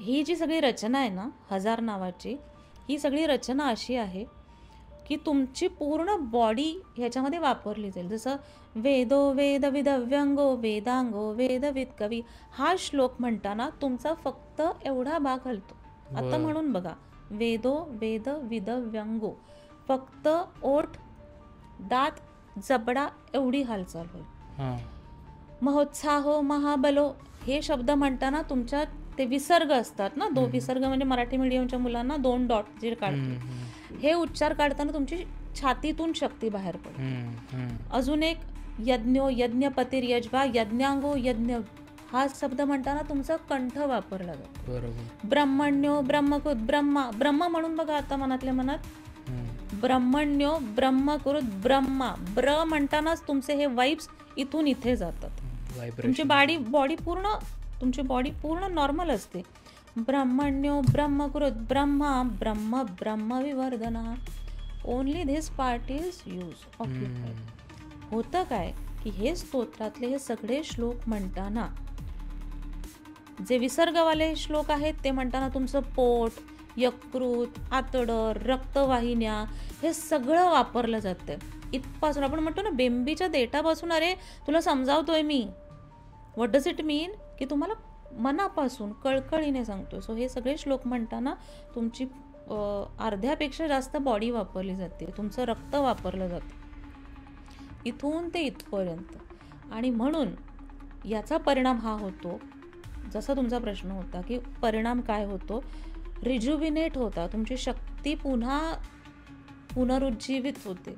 ही जी सगळी रचना आहे ना, हजार नावाची, ही सगळी रचना अशी आहे की तुमची पूर्ण बॉडी ह्याच्यामध्ये वापरली जाईल. जसं वेदो वेद विदव्यंगो वेदांगो वेदविद कवी, हा श्लोक म्हणताना तुमचा फक्त एवढा भाग हलतो. आता बर. म्हणून बघा, वेदो वेद विदव्यंगो, फक्त ओठ, दात, जबडा एवढी हालचाल होईल. हां. महोत्साहो महाबलो, हे शब्द म्हणताना तुमच्या ते विसर्ग असतात ना, विसर्ग म्हणजे मराठी मीडियमच्या मुलांना 2 डॉट जे काढतो, हे उच्चार काढताना तुमची छातीतून शक्ती बाहेर पडते. अजून एक यज्ञो यज्ञपतिर्यज्वा यज्ञांगो यज्ञ, हा शब्द म्हणताना तुमचा कंठ वापरला जातो. बरोबर. ब्रह्मण्यो ब्रह्मकृत ब्रह्मा, ब्रह्म म्हणून बघा आता मनातल्या मनात, ब्रह्मण्यो ब्रह्मकृत ब्रह्मा, ब्र म्हणतानाच तुमचे हे वाइब्स इथून इथे जातात. तुमची बॉडी पूर्ण नॉर्मल असते. ब्रह्मण्यो ब्रह्मकृत ब्रह्मा ब्रह्म ब्रह्म विवर्धना, only this part is use occupied. होतं काय की हे स्तोत्रातले हे सगळे श्लोक म्हणताना, जे विसर्गवाले श्लोक आहेत ते म्हणताना तुमचं पोट, यकृत, आतडं, रक्तवाहिन्या, हे सगळं वापरलं जातं. इथपासून आपण म्हणतो ना, बेंबीच्या देठापासून, अरे तुला समजावतोय मी, व्हॉट डज इट मीन, की तुम्हाला मनापासून कळकळीने सांगतोय. सो हे सगळे श्लोक म्हणताना तुमची अर्ध्यापेक्षा जास्त बॉडी वापरली जाते, तुमचं रक्त वापरलं जातं इथून ते इथपर्यंत. आणि म्हणून याचा परिणाम हा होतो, जसा तुमचा प्रश्न होता की परिणाम काय होतो, रिज्युविनेट होता, तुमची शक्ती पुन्हा पुनरुज्जीवित होते.